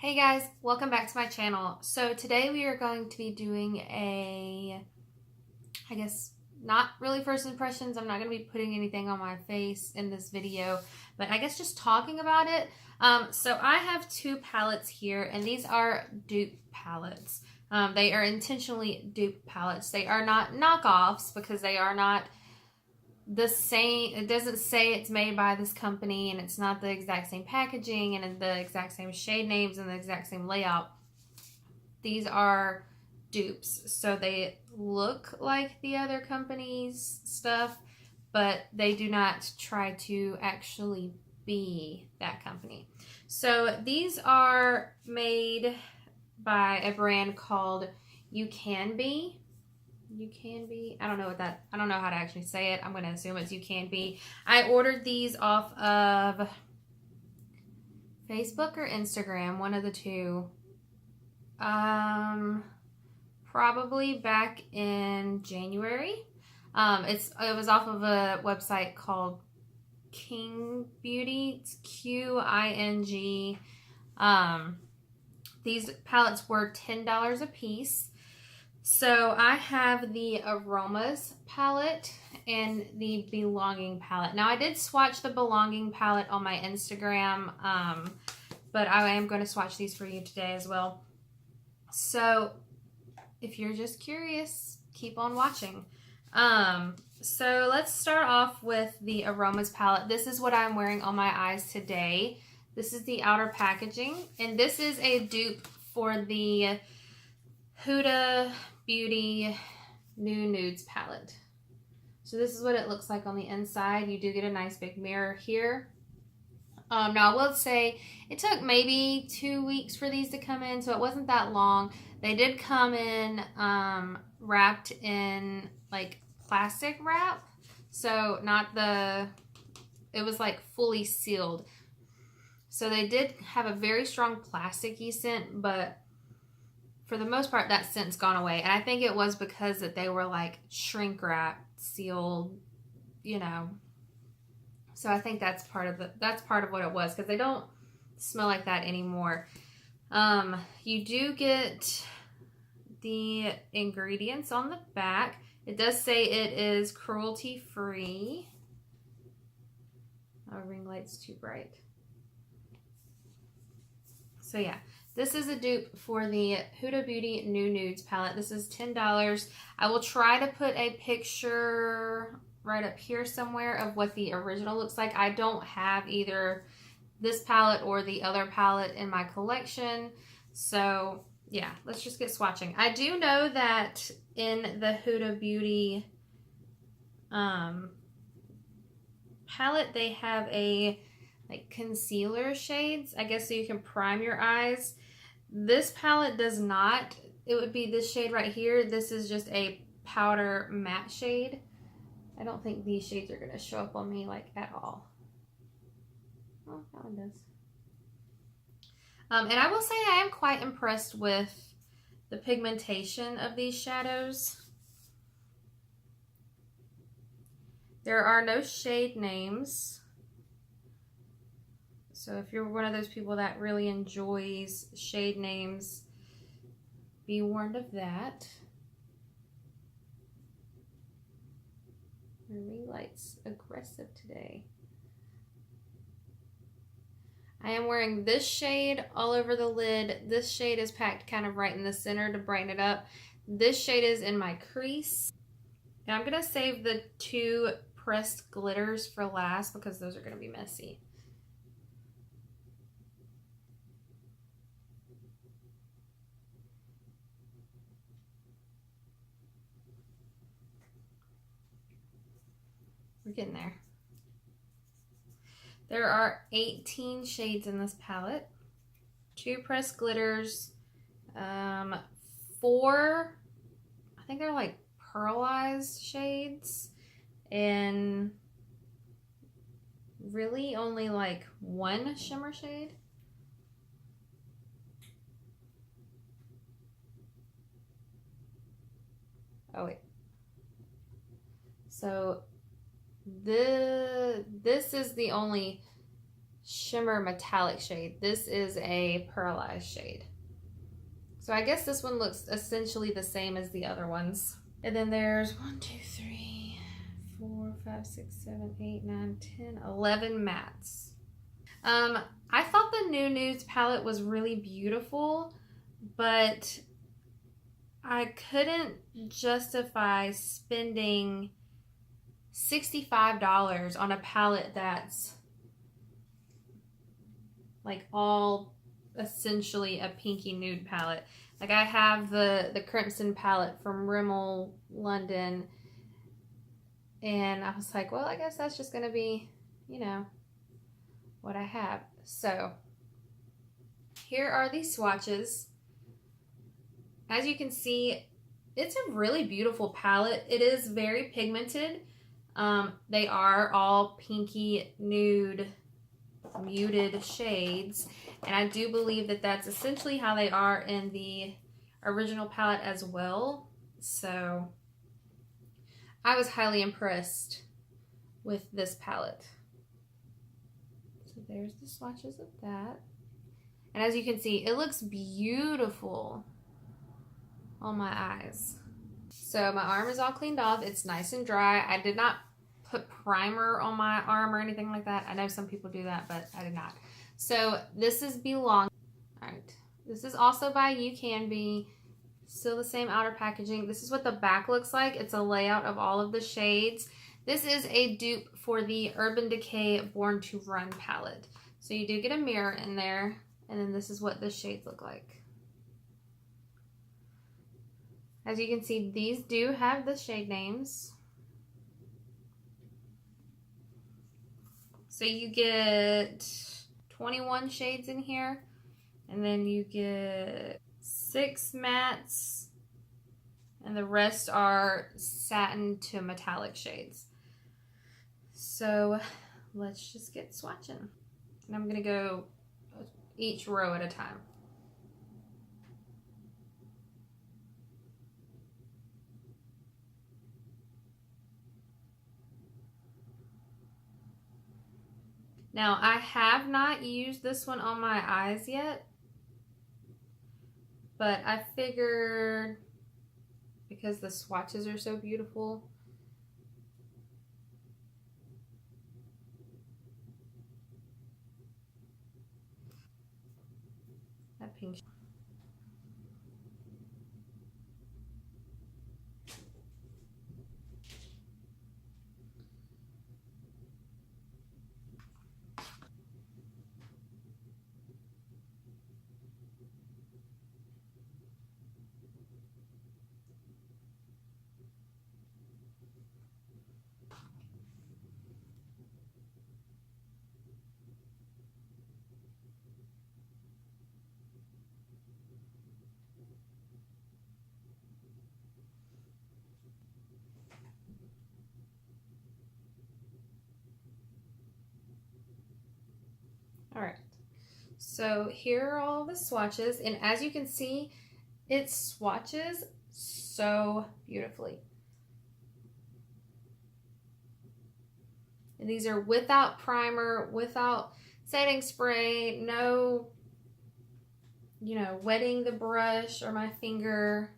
Hey guys, welcome back to my channel. So today we are going to be doing a, I guess, not really first impressions. I'm not going to be putting anything on my face in this video, but I guess just talking about it. So I have two palettes here, and these are dupe palettes. They are intentionally dupe palettes. They are not knockoffs because they are not the same. It doesn't say it's made by this company, and it's not the exact same packaging and the exact same shade names and the exact same layout. These are dupes, so they look like the other company's stuff, but they do not try to actually be that company. So these are made by a brand called You Can Be. I don't know how to actually say it. I'm going to assume it's You Can Be. I ordered these off of Facebook or Instagram, one of the two. Probably back in January. It was off of a website called King Beauty. It's Q-I-N-G. These palettes were $10 a piece. So I have the Aromas palette and the Belonging palette. Now I did swatch the Belonging palette on my Instagram, but I am going to swatch these for you today as well. So if you're just curious, keep on watching. So let's start off with the Aromas palette. This is what I'm wearing on my eyes today. This is the outer packaging, and this is a dupe for the Huda Beauty New Nudes palette. So this is what it looks like on the inside. You do get a nice big mirror here. Now I will say it took maybe 2 weeks for these to come in, so it wasn't that long. They did come in wrapped in like plastic wrap, so it was like fully sealed. So they did have a very strong plasticky scent, but for the most part, that scent's gone away. And I think it was because that they were like shrink wrapped, sealed, you know. So I think that's part of what it was, because they don't smell like that anymore. You do get the ingredients on the back. It does say it is cruelty free. Oh, ring light's too bright. So yeah, this is a dupe for the Huda Beauty New Nudes palette. This is $10. I will try to put a picture right up here somewhere of what the original looks like. I don't have either this palette or the other palette in my collection. So yeah, let's just get swatching. I do know that in the Huda Beauty palette, they have a like concealer shades, I guess, so you can prime your eyes. This palette does not. It would be this shade right here. This is just a powder matte shade. I don't think these shades are going to show up on me like at all. Oh, that one does. And I will say I am quite impressed with the pigmentation of these shadows. There are no shade names. So if you're one of those people that really enjoys shade names, be warned of that. My ring light's aggressive today. I am wearing this shade all over the lid. This shade is packed kind of right in the center to brighten it up. This shade is in my crease. And I'm going to save the two pressed glitters for last because those are going to be messy. We're getting there. There are 18 shades in this palette. 2 pressed glitters. 4, I think they're like pearlized shades. And really only like 1 shimmer shade. Oh wait. So this is the only shimmer metallic shade. This is a pearlized shade. So I guess this one looks essentially the same as the other ones. And then there's 1, 2, 3, 4, 5, 6, 7, 8, 9, 10, 11 mattes. I thought the New Nudes palette was really beautiful, but I couldn't justify spending $65 on a palette that's like all essentially a pinky nude palette. Like I have the Crimson palette from Rimmel London, and I was like, well, I guess that's just gonna be, you know, what I have. So here are these swatches. As you can see, it's a really beautiful palette. It is very pigmented. They are all pinky nude muted shades, and I do believe that that's essentially how they are in the original palette as well. So I was highly impressed with this palette. So there's the swatches of that, and as you can see, it looks beautiful on my eyes. So my arm is all cleaned off. It's nice and dry. I did not put primer on my arm or anything like that. I know some people do that, but I did not. So this is Belong. All right. This is also by You Can Be. Still the same outer packaging. This is what the back looks like. It's a layout of all of the shades. This is a dupe for the Urban Decay Born to Run palette. So you do get a mirror in there, and then this is what the shades look like. As you can see, these do have the shade names. So you get 21 shades in here, and then you get 6 mattes, and the rest are satin to metallic shades. So let's just get swatching. And I'm gonna go each row at a time. Now, I have not used this one on my eyes yet, but I figured because the swatches are so beautiful, that pink. All right, so here are all the swatches, and as you can see, it swatches so beautifully. And these are without primer, without setting spray, no, you know, wetting the brush or my finger.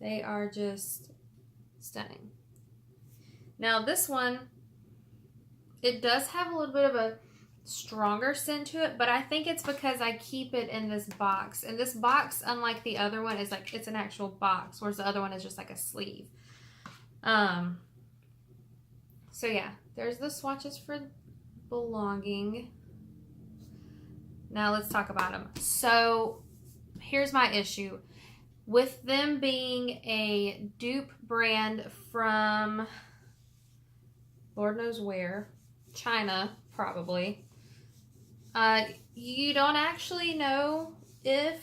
They are just stunning. Now this one, it does have a little bit of a stronger scent to it, but I think it's because I keep it in this box, and this box, unlike the other one, is like, it's an actual box, whereas the other one is just like a sleeve. So yeah, there's the swatches for Belonging. Now let's talk about them. So here's my issue with them being a dupe brand from Lord knows where, China probably. You don't actually know if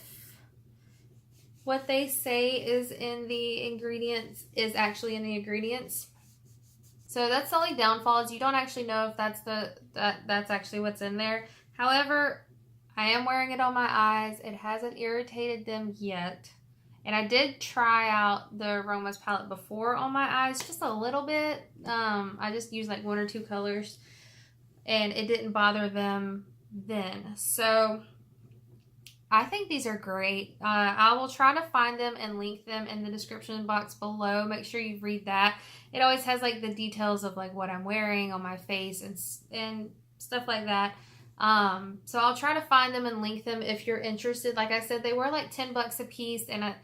what they say is in the ingredients is actually in the ingredients. So that's the only downfall, is you don't actually know if that's actually what's in there. However, I am wearing it on my eyes. It hasn't irritated them yet. And I did try out the Aromas palette before on my eyes, just a little bit. I just used like 1 or 2 colors. and it didn't bother them then. So I think these are great. I will try to find them and link them in the description box below. Make sure you read that. It always has like the details of like what I'm wearing on my face and stuff like that. So I'll try to find them and link them if you're interested. Like I said, they were like 10 bucks a piece, and I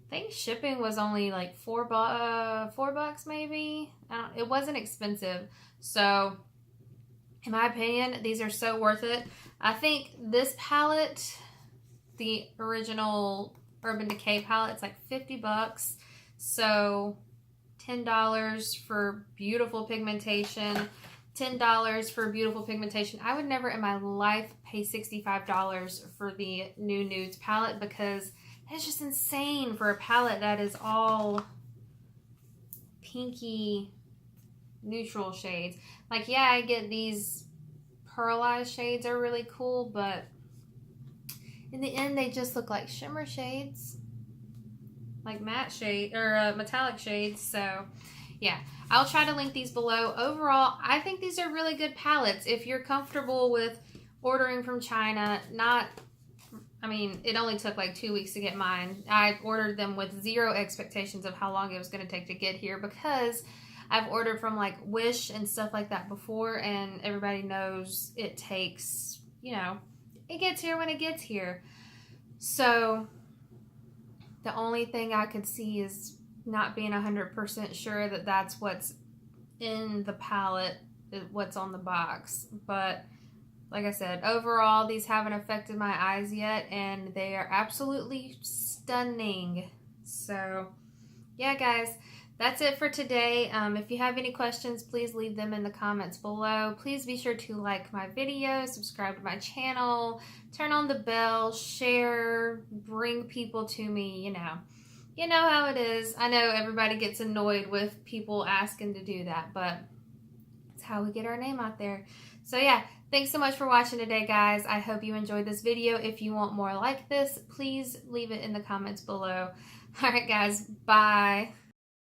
think shipping was only like $4 maybe. It wasn't expensive. So in my opinion, these are so worth it. I think this palette, the original Urban Decay palette, it's like 50 bucks. So $10 for beautiful pigmentation. $10 for beautiful pigmentation. I would never in my life pay $65 for the New Nudes palette, because it's just insane for a palette that is all pinky neutral shades. Like, yeah, I get these pearlized shades are really cool, but in the end they just look like shimmer shades, like matte shade or metallic shades. So yeah, I'll try to link these below. Overall, I think these are really good palettes if you're comfortable with ordering from China. I mean, it only took like 2 weeks to get mine. I ordered them with zero expectations of how long it was going to take to get here, because I've ordered from like Wish and stuff like that before, and everybody knows it takes, you know, it gets here when it gets here. So the only thing I could see is not being 100% sure that that's what's in the palette, what's on the box. But like I said, overall, these haven't affected my eyes yet, and they are absolutely stunning. So yeah, guys, that's it for today. If you have any questions, please leave them in the comments below. Please be sure to like my video, subscribe to my channel, turn on the bell, share, bring people to me, you know. You know how it is. I know everybody gets annoyed with people asking to do that, but it's how we get our name out there. So yeah, thanks so much for watching today, guys. I hope you enjoyed this video. If you want more like this, please leave it in the comments below. All right, guys, bye.